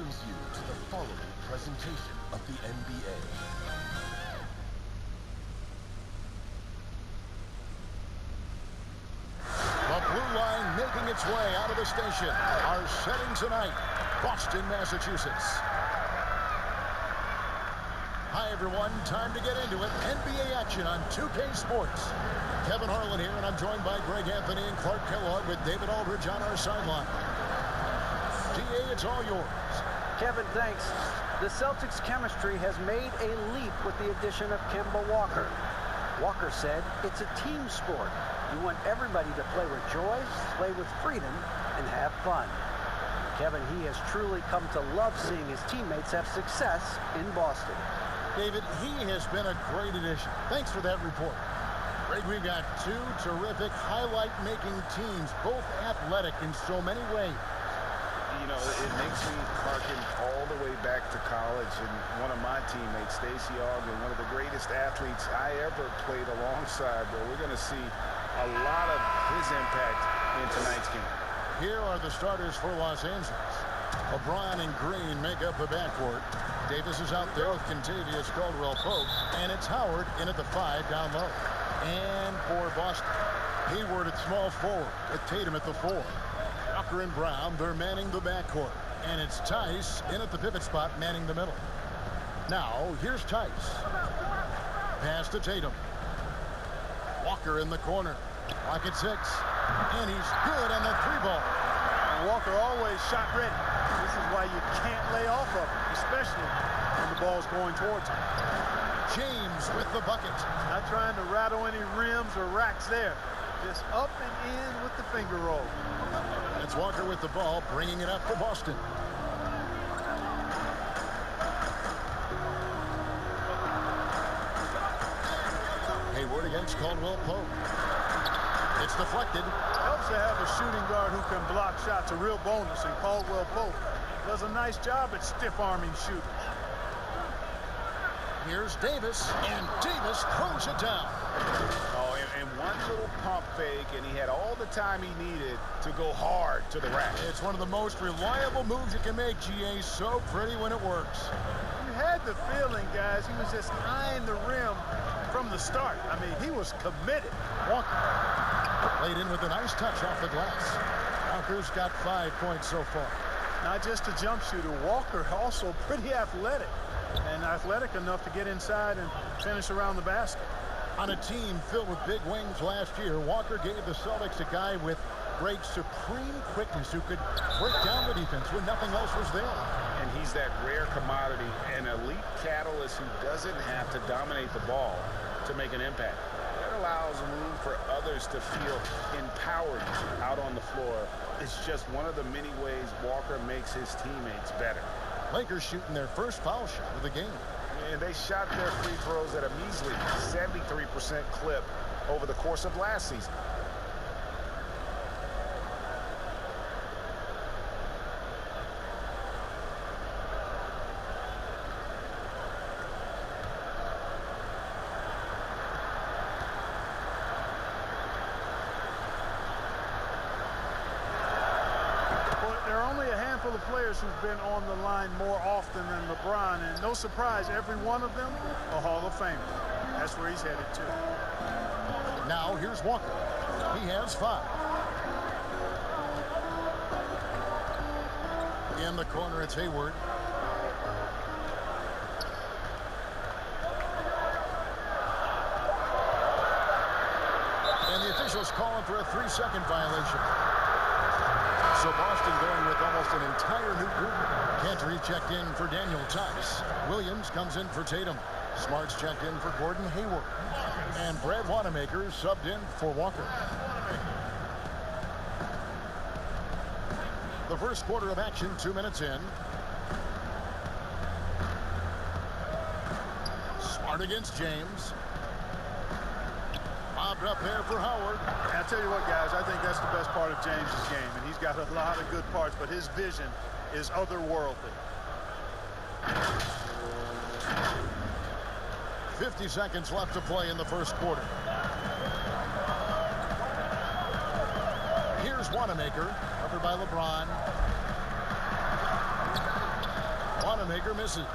welcomes you to the following presentation of the NBA. The blue line making its way out of the station. Our setting tonight, Boston, Massachusetts. Hi, everyone. Time to get into it. NBA action on 2K Sports. Kevin Harlan here, and I'm joined by Greg Anthony and Clark Kellogg with David Aldridge on our sideline. DA, it's all yours. Kevin, thanks. The Celtics' chemistry has made a leap with the addition of Kemba Walker. Walker said it's a team sport. You want everybody to play with joy, play with freedom, and have fun. Kevin, he has truly come to love seeing his teammates have success in Boston. David, he has been a great addition. Thanks for that report. Greg, we've got two terrific highlight-making teams, both athletic in so many ways. You know, it makes me harken all the way back to college, and one of my teammates, Stacey Ogden, one of the greatest athletes I ever played alongside. But we're going to see a lot of his impact in tonight's game. Here are the starters for Los Angeles. LeBron and Green make up the backcourt. Davis is out there with Kentavious Caldwell-Pope, and it's Howard in at the 5 down low. And for Boston, Hayward at small forward with Tatum at the 4. Walker and Brown, they're manning the backcourt. And it's Tice in at the pivot spot, manning the middle. Now, here's Tice. Pass to Tatum. Walker in the corner. Clock at 6. And he's good on the 3-ball. Walker always shot ready. This is why you can't lay off of him, especially when the ball's going towards him. James with the bucket. Not trying to rattle any rims or racks there. Just up and in with the finger roll. It's Walker with the ball, bringing it up for Boston. Hayward against Caldwell-Pope. It's deflected. Helps to have a shooting guard who can block shots, a real bonus, and Caldwell-Pope does a nice job at stiff-arming shooters. Here's Davis, and Davis throws it down. Oh, and one little pump fake, and he had all the time he needed to go hard to the rack. It's one of the most reliable moves you can make, GA. So pretty when it works. You had the feeling, guys, he was just eyeing the rim from the start. I mean, he was committed. Walker played in with a nice touch off the glass. Walker's got 5 points so far. Not just a jump shooter. Walker also pretty athletic. And athletic enough to get inside and finish around the basket. On a team filled with big wings last year, Walker gave the Celtics a guy with great supreme quickness who could break down the defense when nothing else was there. And he's that rare commodity, an elite catalyst who doesn't have to dominate the ball to make an impact. That allows room for others to feel empowered out on the floor. It's just one of the many ways Walker makes his teammates better. Lakers shooting their first foul shot of the game. And they shot their free throws at a measly 73% clip over the course of last season. Of players who've been on the line more often than LeBron, and no surprise, every one of them a Hall of Famer. That's where he's headed to. Now here's Walker. He has 5. In the corner, it's Hayward. And the officials calling for a 3-second violation. So Boston going with almost an entire new group. Cantor checked in for Daniel Tice. Williams comes in for Tatum. Smart's checked in for Gordon Hayward. And Brad Wanamaker subbed in for Walker. The first quarter of action, 2 minutes in. Smart against James. Bobbed up there for Howard. And I tell you what, guys, I think that's the best part of James's game, and he's got a lot of good parts, but his vision is otherworldly. 50 seconds left to play in the first quarter. Here's Wanamaker, covered by LeBron. Wanamaker misses.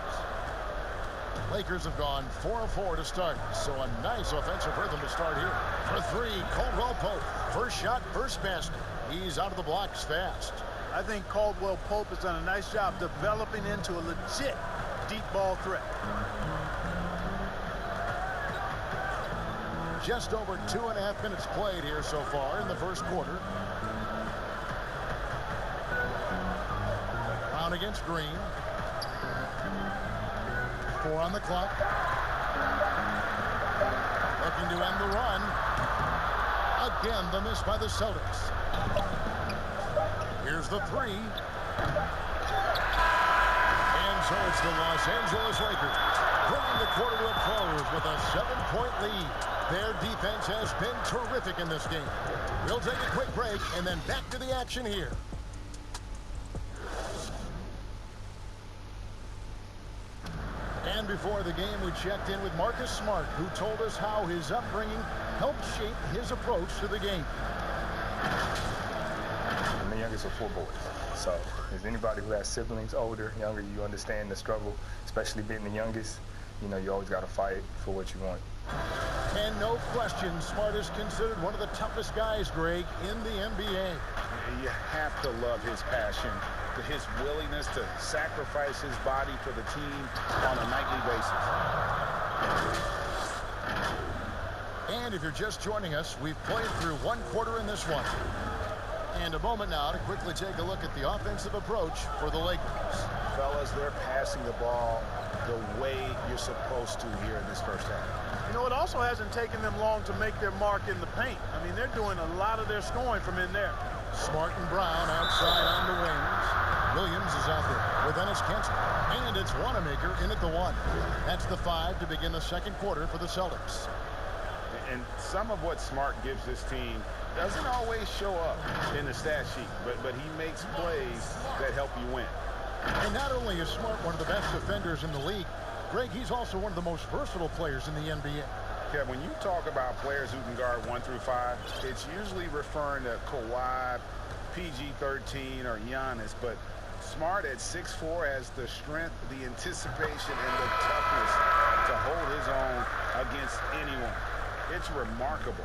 Lakers have gone 4 of 4 to start, so a nice offensive rhythm to start here. For three, Caldwell Pope. First shot, first basket. He's out of the blocks fast. I think Caldwell Pope has done a nice job developing into a legit deep ball threat. Just over 2.5 minutes played here so far in the first quarter. Brown against Green. 4 on the clock. Looking to end the run. Again, the miss by the Celtics. Here's the three. And so it's the Los Angeles Lakers bringing the quarter to a close with a 7-point lead. Their defense has been terrific in this game. We'll take a quick break and then back to the action here. And before the game, we checked in with Marcus Smart, who told us how his upbringing helped shape his approach to the game. I'm the youngest of 4 boys. So as anybody who has siblings, older, younger, you understand the struggle, especially being the youngest. You know, you always got to fight for what you want. And no question, Smart is considered one of the toughest guys, Greg, in the NBA. You have to love his passion, his willingness to sacrifice his body for the team on a nightly basis. And if you're just joining us, we've played through 1 quarter in this one. And a moment now to quickly take a look at the offensive approach for the Lakers. Fellas, they're passing the ball the way you're supposed to here in this first half. You know, it also hasn't taken them long to make their mark in the paint. I mean, they're doing a lot of their scoring from in there. Smart and Brown outside on the wings. Williams is out there with Ennis Cantor. And it's Wanamaker in at the 1. That's the 5 to begin the second quarter for the Celtics. And some of what Smart gives this team doesn't always show up in the stat sheet, but he makes plays that help you win. And not only is Smart one of the best defenders in the league, Greg, he's also one of the most versatile players in the NBA. Yeah, when you talk about players who can guard 1 through 5, it's usually referring to Kawhi, PG-13, or Giannis, but Smart at 6'4" has the strength, the anticipation, and the toughness to hold his own against anyone. It's remarkable.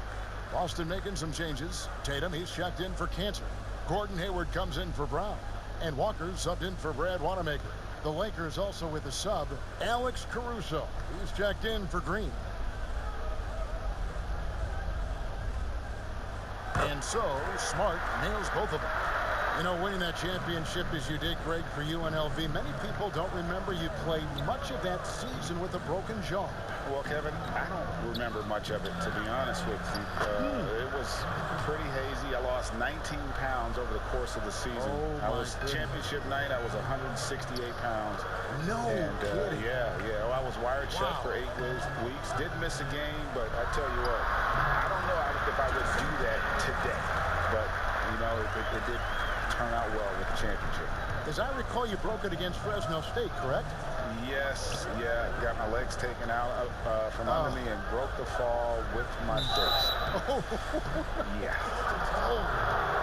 Boston making some changes. Tatum, he's checked in for Cantor. Gordon Hayward comes in for Brown. And Walker subbed in for Brad Wanamaker. The Lakers also with a sub, Alex Caruso. He's checked in for Green. And so, Smart nails both of them. You know, winning that championship as you did, Greg, for UNLV, many people don't remember you played much of that season with a broken jaw. Well, Kevin, I don't remember much of it, to be honest with you. It was pretty hazy. I lost 19 pounds over the course of the season. Oh, I was championship night. I was 168 pounds. No kidding. Yeah. Well, I was wired shut for 8 weeks. Didn't miss a game, but I tell you what, I don't know if I would do that today. But, you know, it did turn out well with the championship. As I recall, you broke it against Fresno State, correct? Yes, got my legs taken out from under me and broke the fall with my face. Yeah.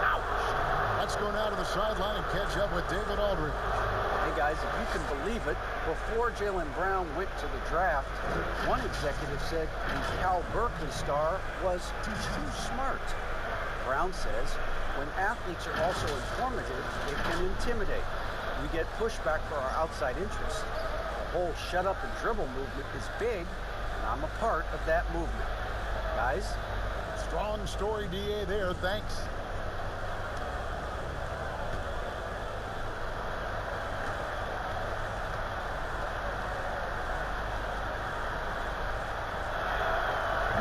Ouch. Let's go now to the sideline and catch up with David Aldridge. Hey guys, if you can believe it, before Jaylen Brown went to the draft, one executive said the Cal Berkeley star was too smart. Brown says when athletes are also informative, they can intimidate. We get pushback for our outside interests. The whole shut up and dribble movement is big, and I'm a part of that movement. Guys? Strong story, DA, there. Thanks.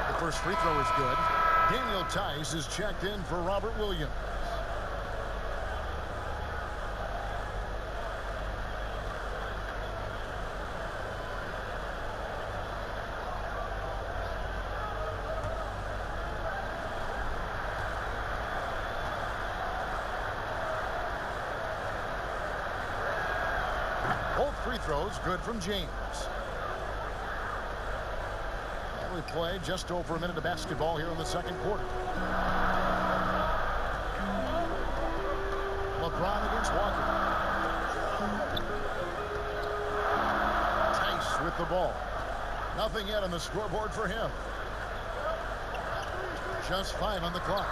The first free throw is good. Daniel Tice is checked in for Robert Williams. Both free throws good from James. We played just over a minute of basketball here in the second quarter. LeBron against Walker. with the ball. Nothing yet on the scoreboard for him. Just 5 on the clock.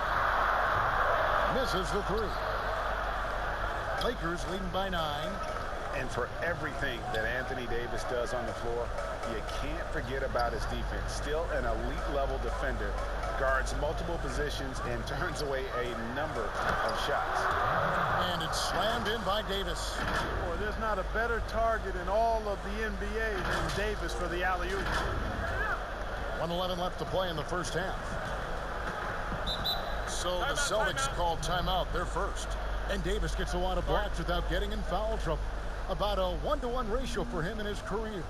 Misses the 3. Lakers leading by 9. And for everything that Anthony Davis does on the floor, you can't forget about his defense. Still an elite level defender, guards multiple positions and turns away a number of shots. And it's slammed in by Davis. Boy, there's not a better target in all of the NBA than Davis for the alley-oop. 1:11 left to play in the first half. So the Celtics call timeout, their first. And Davis gets a lot of blocks without getting in foul trouble. About a 1-to-1 ratio for him in his career.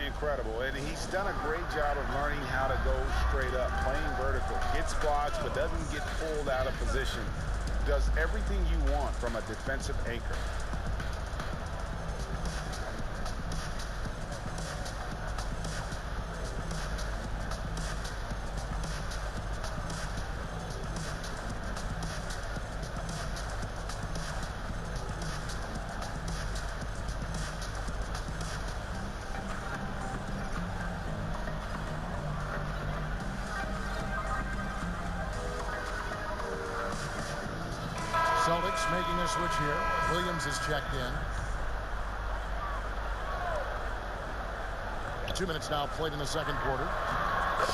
Incredible. And he's done a great job of learning how to go straight up, playing vertical. Gets blocks, but doesn't get pulled out of position. Does everything you want from a defensive anchor. Celtics making a switch here. Williams is checked in. 2 minutes now played in the second quarter.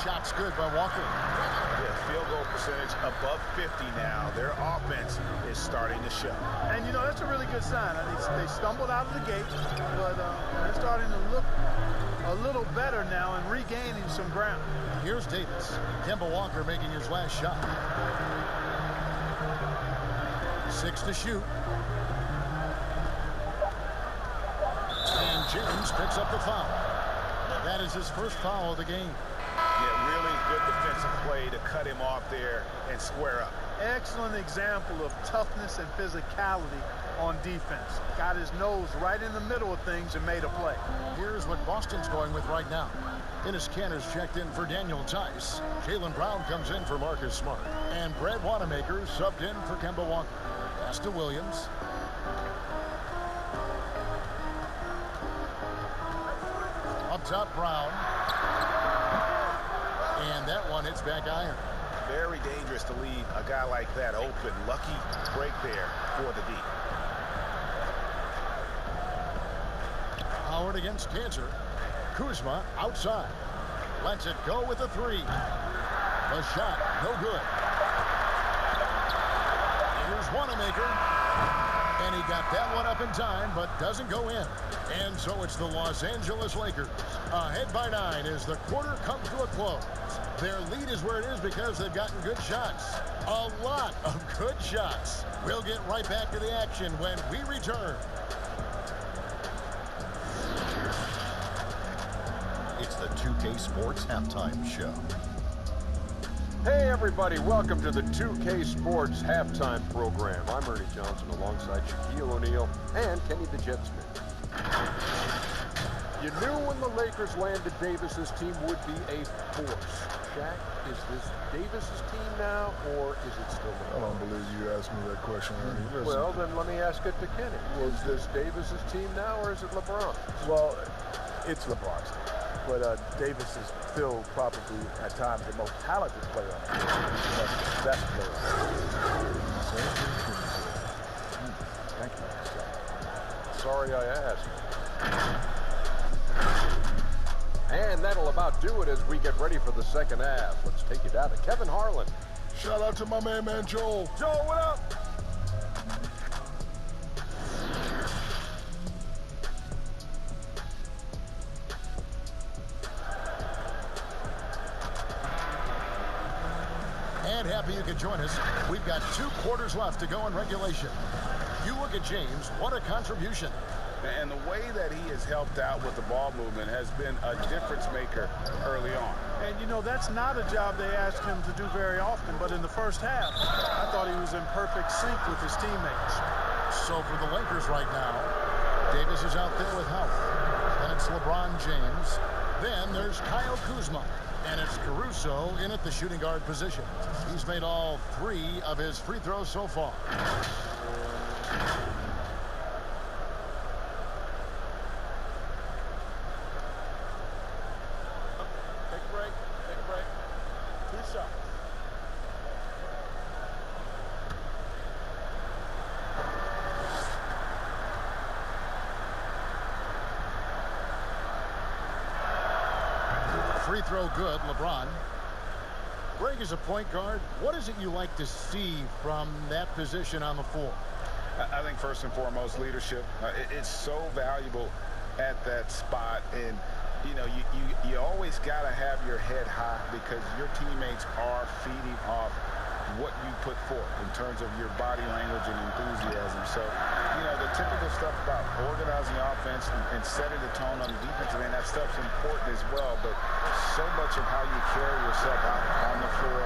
Shots good by Walker. Yeah, field goal percentage above 50 now. Their offense is starting to show. And, you know, that's a really good sign. They stumbled out of the gate, but they're starting to look a little better now and regaining some ground. Here's Davis. Kemba Walker making his last shot. 6 to shoot. And James picks up the foul. That is his first foul of the game. Yeah, really good defensive play to cut him off there and square up. Excellent example of toughness and physicality on defense. Got his nose right in the middle of things and made a play. Here's what Boston's going with right now. Dennis Cantor's checked in for Daniel Tice. Jaylen Brown comes in for Marcus Smart. And Brad Wanamaker subbed in for Kemba Walker. Pass to Williams. Up top, Brown. And that one hits back iron. Very dangerous to leave a guy like that open. Lucky break there for the D. Howard against Cantor. Kuzma outside. Lets it go with a 3. The shot, no good. Here's Wanamaker. And he got that one up in time, but doesn't go in. And so it's the Los Angeles Lakers. Ahead by 9 as the quarter comes to a close. Their lead is where it is because they've gotten good shots. A lot of good shots. We'll get right back to the action when we return. It's the 2K Sports Halftime Show. Hey everybody, welcome to the 2K Sports Halftime Program. I'm Ernie Johnson alongside Shaquille O'Neal and Kenny the Jet Smith. You knew when the Lakers landed Davis's team would be a force. Shaq, is this Davis's team now or is it still I LeBron? don't believe you asked me that question, Ernie. Well, then let me ask it to Kenny. Is this Davis's team now or is it LeBron? Well, it's LeBron's team. But Davis is still probably, at times, the most talented player on the team. The best player. Thank you. Sorry I asked. And that'll about do it as we get ready for the second half. Let's take you down to Kevin Harlan. Shout out to my man Joel. Joel, what up? And happy you could join us. We've got 2 quarters left to go in regulation. You look at James, what a contribution. And the way that he has helped out with the ball movement has been a difference maker early on. And, you know, that's not a job they asked him to do very often, but in the first half, I thought he was in perfect sync with his teammates. So for the Lakers right now, Davis is out there with Howard. Then it's LeBron James. Then there's Kyle Kuzma. And it's Caruso in at the shooting guard position. He's made all 3 of his free throws so far. shot. Free throw good, LeBron. Greg, as a point guard, what is it you like to see from that position on the floor? I think first and foremost, leadership. It's so valuable at that spot. And, you know, you always got to have your head high because your teammates are feeding off what you put forth in terms of your body language and enthusiasm. So, you know, the typical stuff about organizing the offense and setting the tone on the defensive end, that stuff's important as well. But so much of how you carry yourself out on the floor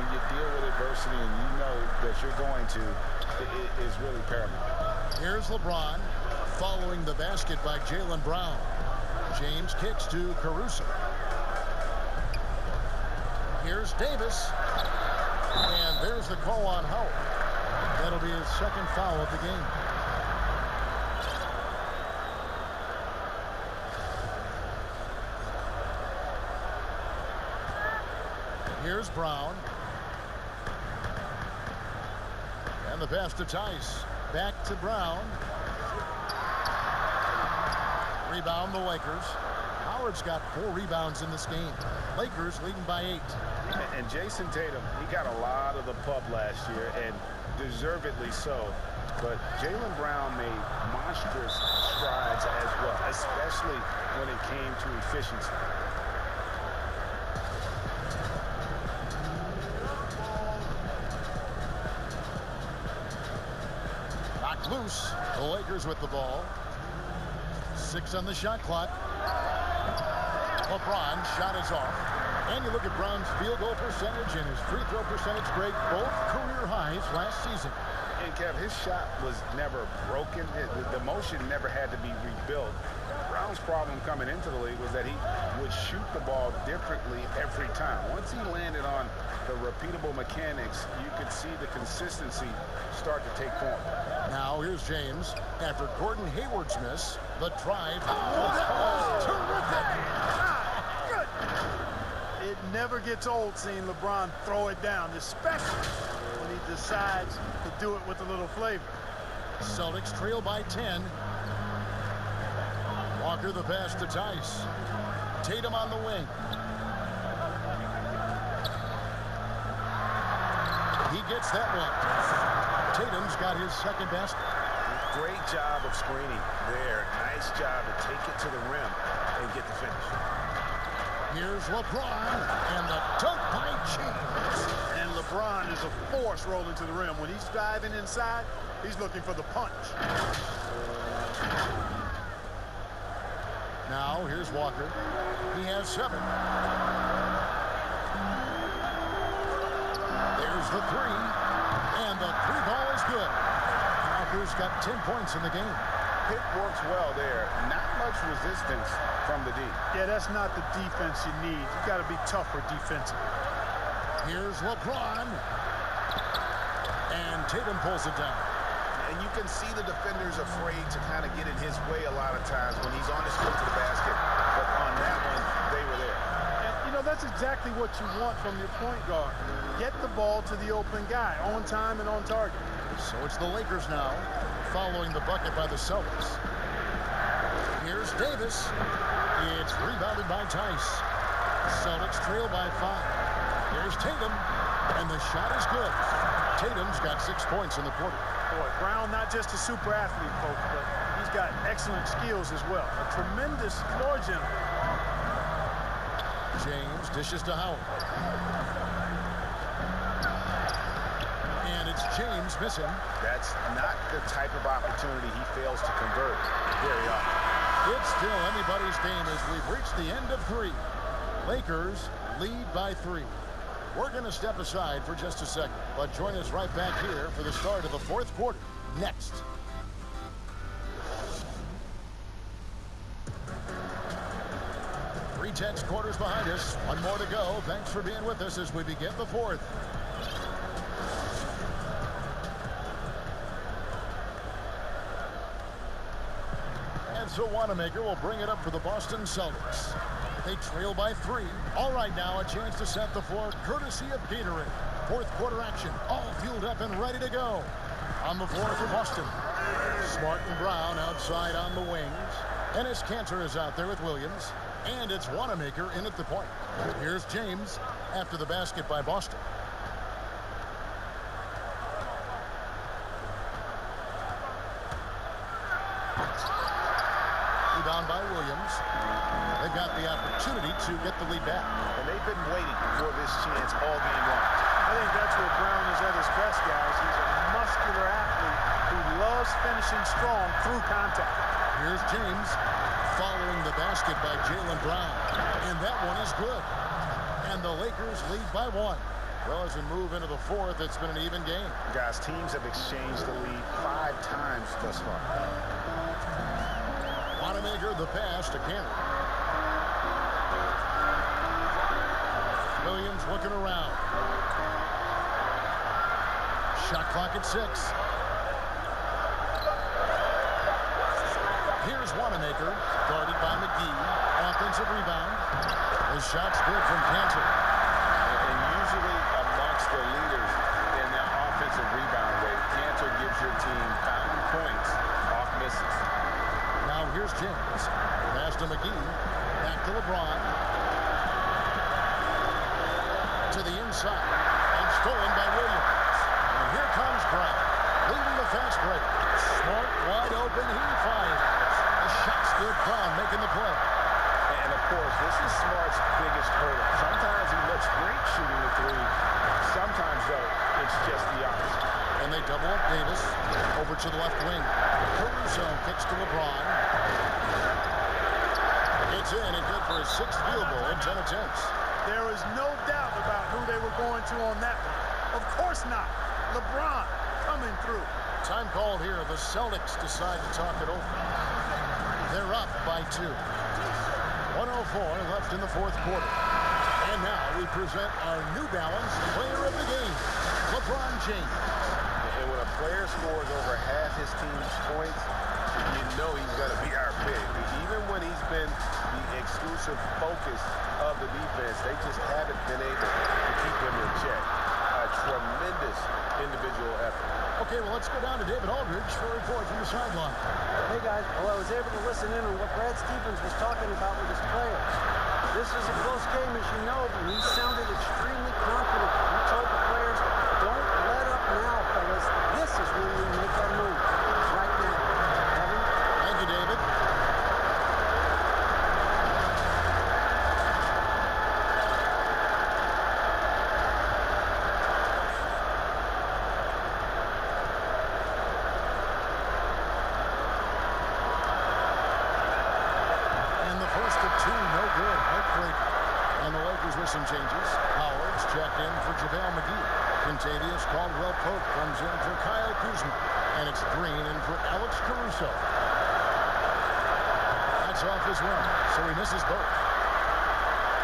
when you deal with adversity and you know that you're going to, it is really paramount. Here's LeBron following the basket by Jaylen Brown. James kicks to Caruso. Here's Davis. And there's the call on Howard. That'll be his second foul of the game. Here's Brown. And the pass to Tice. Back to Brown. Rebound the Lakers. Howard's got 4 rebounds in this game. Lakers leading by 8. And Jason Tatum, he got a lot of the pub last year, and deservedly so. But Jaylen Brown made monstrous strides as well, especially when it came to efficiency. Knocked loose. The Lakers with the ball. 6 on the shot clock. LeBron shot is off. And you look at Brown's field goal percentage and his free throw percentage, Greg, both career highs last season. And Kev, his shot was never broken. The motion never had to be rebuilt. Brown's problem coming into the league was that he would shoot the ball differently every time. Once he landed on the repeatable mechanics, you could see the consistency start to take form. Now here's James. After Gordon Hayward's miss, the drive. Oh, that was terrific! Good. It never gets old seeing LeBron throw it down, especially when he decides to do it with a little flavor. Celtics trail by 10. Walker the pass to Tice. Tatum on the wing. He gets that one. Tatum's got his second basket. Great job of screening there. Nice job to take it to the rim and get the finish. Here's LeBron and the dunk by James. And LeBron is a force rolling to the rim. When he's diving inside, he's looking for the punch. Now here's Walker. He has 7. There's the 3. And the 3 ball is good. Walker's got 10 points in the game. Pick works well there. Not much resistance from the D. Yeah, that's not the defense you need. You got to be tougher defensively. Here's LeBron. And Tatum pulls it down. And you can see the defenders afraid to kind of get in his way a lot of times when he's on his way to the basket. But on that one, they were there. And, you know, that's exactly what you want from your point guard. Get the ball to the open guy on time and on target. So it's the Lakers now, following the bucket by the Celtics. Here's Davis. It's rebounded by Tice. Celtics trail by 5. Here's Tatum, and the shot is good. Tatum's got 6 points in the quarter. Boy, Brown not just a super athlete, folks, but he's got excellent skills as well. A tremendous floor general. James dishes to Howard. And it's James missing. That's not the type of opportunity he fails to convert very often. It's still anybody's game as we've reached the end of 3. Lakers lead by 3. We're going to step aside for just a second, but join us right back here for the start of the 4th quarter next. Three tenths quarters behind us. 1 more to go. Thanks for being with us as we begin the 4th. And so Wanamaker will bring it up for the Boston Celtics. They trail by 3. All right, now a chance to set the floor courtesy of Gatorade. Fourth quarter action, all fueled up and ready to go. On the floor for Boston. Smart and Brown outside on the wings. Ennis Cantor is out there with Williams. And it's Wanamaker in at the point. Here's James after the basket by Boston. Rebound by Williams. They've got the opportunity to get the lead back. And they've been waiting for this chance all game long. I think that's where Brown is at his best, guys. He's a muscular athlete who loves finishing strong through contact. Here's James following the basket by Jaylen Brown. And that one is good. And the Lakers lead by 1. Well, as we move into the fourth, it's been an even game. Guys, teams have exchanged the lead 5 times thus far. Wanamaker the pass to Cantor. Williams looking around. Shot clock at 6. Here's Wanamaker, guarded by McGee. Offensive rebound. The shot's good from Cantor. And usually amongst the leaders in that offensive rebound rate, Cantor gives your team foul points off misses. Now here's James. Pass to McGee. Back to LeBron. To the inside. And stolen by Williams. And here comes Brown. Leading the fast break. Smart, wide open. He fires. The shot's good. Brown making the play. And, of course, this is Smart's biggest hurdle. Sometimes he looks great shooting the 3. Sometimes, though, it's just the opposite. And they double up Davis. Over to the left wing. Caruso kicks to LeBron. It's in and good for his 6th field goal in 10 attempts. There is no doubt about who they were going to on that one. Of course not. LeBron coming through. Time called here. The Celtics decide to talk it over. They're up by 2. 1:04 left in the fourth quarter. And now we present our New Balance player of the game, LeBron James. And when a player scores over half his team's points, you know he's going to be our pick. Even when he's been the exclusive focus of the defense, they just haven't been able to keep him in check. A tremendous individual effort. Okay, well, let's go down to David Aldridge for a report from the sideline. Hey, guys. Well, I was able to listen in on what Brad Stevens was talking about with his players. This is a close game, as you know, and he sounded extremely confident. He told the players, don't let up now, fellas. This is when we make our move. Right now. Kevin? Thank you, David. Some changes. Howard's checked in for JaVale McGee. Contavious Caldwell Pope comes in for Kyle Kuzma. And it's Green in for Alex Caruso. That's off as well, so he misses both.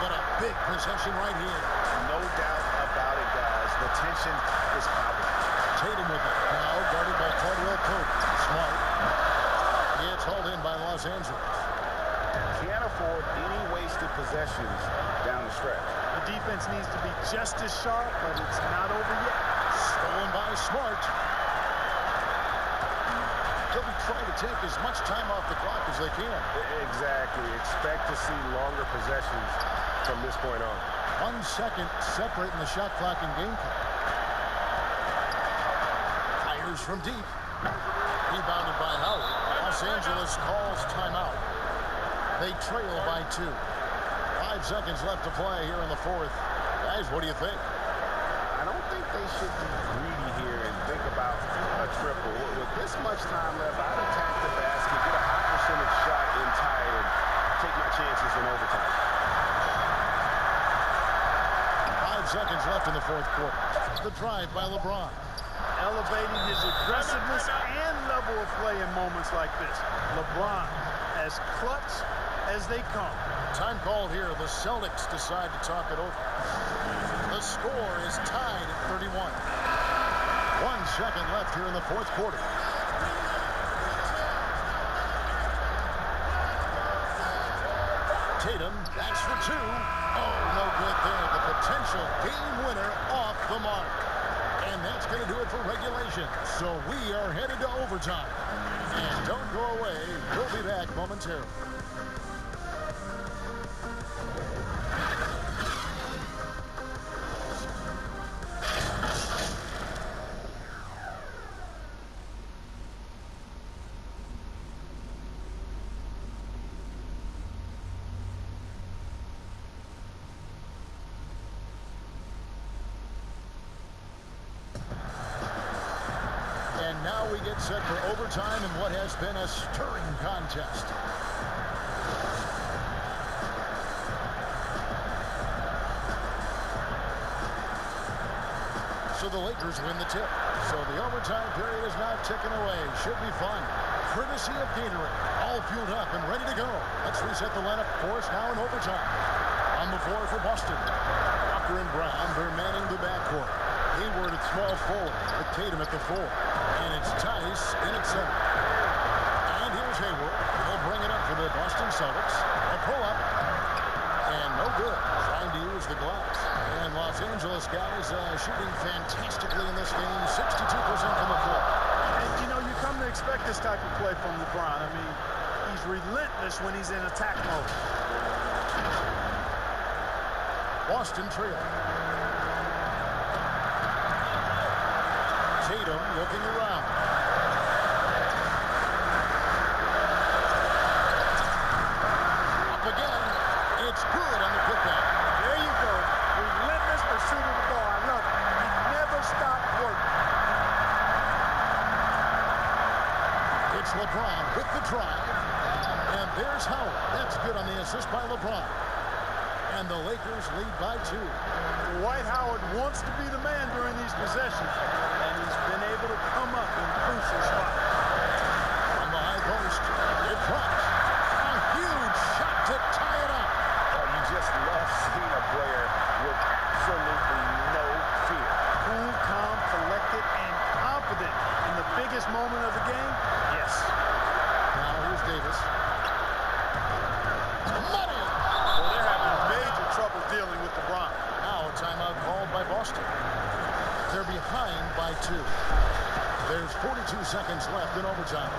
But a big possession right here. No doubt about it, guys. The tension is palpable. Tatum with it. Now guarded by Caldwell Pope. Smart. It's hauled in by Los Angeles. Can't afford any wasted possessions down the stretch. The defense needs to be just as sharp, but it's not over yet. Stolen by Smart. They'll be trying to take as much time off the clock as they can. Exactly. Expect to see longer possessions from this point on. 1 second separating the shot clock and game clock. Fires from deep. Rebounded by Howard. Los Angeles calls timeout. They trail by 2. 5 seconds left to play here in the fourth. Guys, what do you think? I don't think they should be greedy here and think about a triple. With this much time left, I'd attack the basket, get a high percentage shot in tight, and take my chances in overtime. 5 seconds left in the fourth quarter. The drive by LeBron. Elevating his aggressiveness and level of play in moments like this. LeBron, as clutch as they come. Time called here. The Celtics decide to talk it over. The score is tied at 31. 1 second left here in the fourth quarter. Tatum backs for 2. Oh, no good there. The potential game winner off the mark. And that's going to do it for regulation. So we are headed to overtime. And don't go away. We'll be back momentarily. And now we get set for overtime in what has been a stirring contest. So the Lakers win the tip. So the overtime period is now ticking away. Should be fun. Courtesy of Gatorade. All fueled up and ready to go. Let's reset the lineup for us now in overtime. On the floor for Boston. Walker and Brown, they're manning the backcourt. Hayward at small forward with Tatum at the 4. And it's Tice in at center. And here's Hayward. He'll bring it up for the Boston Celtics. A pull-up. And no good. Trying to use the glass. And Los Angeles guys shooting fantastically in this game. 62% from the floor. And, you know, you come to expect this type of play from LeBron. I mean, he's relentless when he's in attack mode. Boston trailing. Tatum looking around. Up again. It's good on the putback. There you go. Relentless pursuit of the ball. I love it. He never stopped working. It's LeBron with the drive. And there's Howard. That's good on the assist by LeBron. And the Lakers lead by 2. Dwight Howard wants to be the man during these possessions, and he's been able to come up in crucial spots. On the high post, it drops. A huge shot to tie it up. Oh, you just love seeing a player with absolutely no fear. Cool, calm, collected, and confident in the biggest moment of the game. Yes. Now here's Davis. Money! Well, they're having major trouble dealing with LeBron. Now a timeout called by Boston. They're behind by 2. There's 42 seconds left in overtime.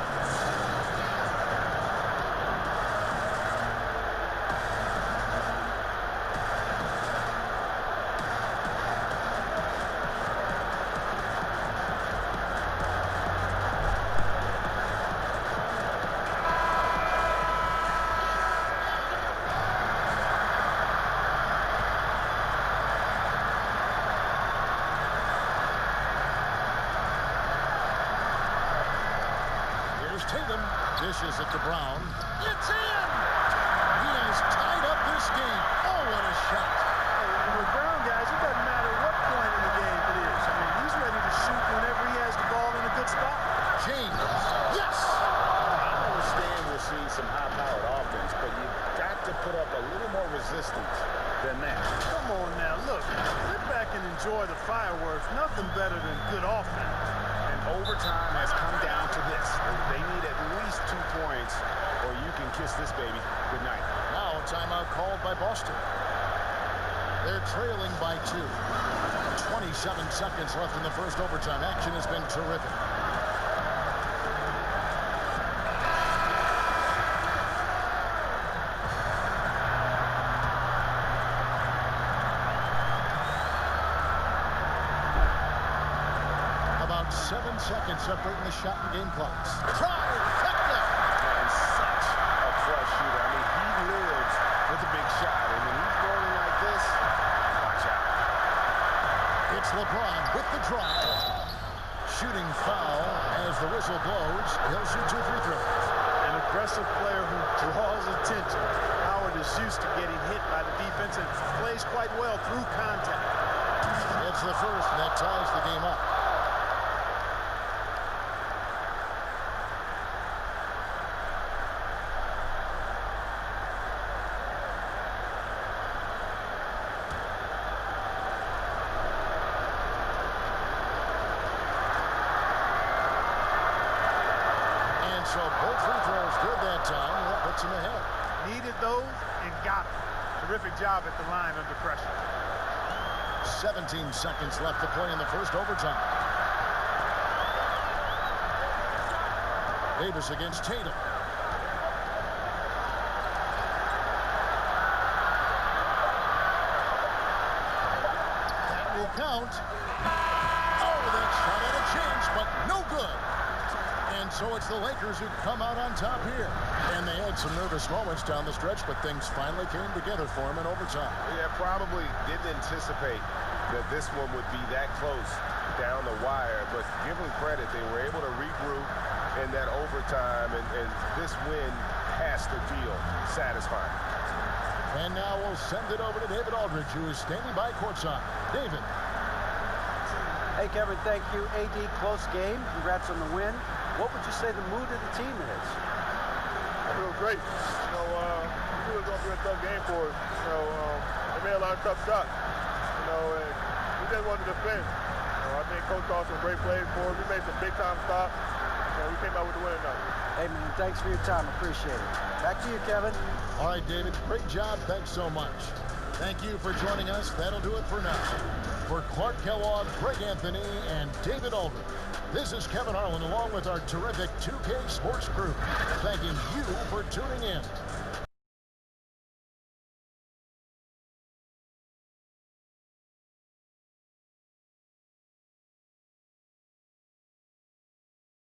Tatum dishes it to Brown. It's in! He has tied up this game. Oh, what a shot. With Brown, guys, it doesn't matter what point in the game it is. I mean, he's ready to shoot whenever he has the ball in a good spot. James. Yes! I understand we're seeing some high-powered offense, but you've got to put up a little more resistance than that. Come on now, look. Sit back and enjoy the fireworks. Nothing better than good offense. Overtime has come down to this. They need at least 2 points, or you can kiss this baby goodnight. Now a timeout called by Boston. They're trailing by 2. 27 seconds left in the first overtime. Action has been terrific. About 7 seconds separating the shot and game clocks. Trifecta! And such a clutch shooter. I mean, he lives with a big shot, and when he's rolling like this, watch out. It's LeBron with the drive. Shooting foul as the whistle blows. He'll shoot 2 free throws. An aggressive player who draws attention. Howard is used to getting hit by the defense and plays quite well through contact. It's the first, and that ties the game up. So both free throws good that time. That puts him ahead. Needed those and got them. Terrific job at the line under pressure. 17 seconds left to play in the first overtime. Davis against Tatum. That will count. Oh, that shot had a chance, but no good. And so it's the Lakers who come out on top here. And they had some nervous moments down the stretch, but things finally came together for them in overtime. Yeah, probably didn't anticipate that this one would be that close down the wire. But give them credit, they were able to regroup in that overtime, and this win has to feel satisfying. And now we'll send it over to David Aldridge, who is standing by courtside. David. Hey, Kevin, thank you. AD, close game. Congrats on the win. What would you say the mood of the team is? I feel great. You know, we knew it was going to be a tough game for us. You know, they made a lot of tough shots. You know, and we just wanted to defend. You know, I think Coach called some great plays for us. We made some big-time stops. You know, we came out with the winning night. Hey, man, thanks for your time. Appreciate it. Back to you, Kevin. All right, David, great job. Thanks so much. Thank you for joining us. That'll do it for now. For Clark Kellogg, Greg Anthony, and David Aldridge, this is Kevin Harlan along with our terrific 2K Sports crew, thanking you for tuning in.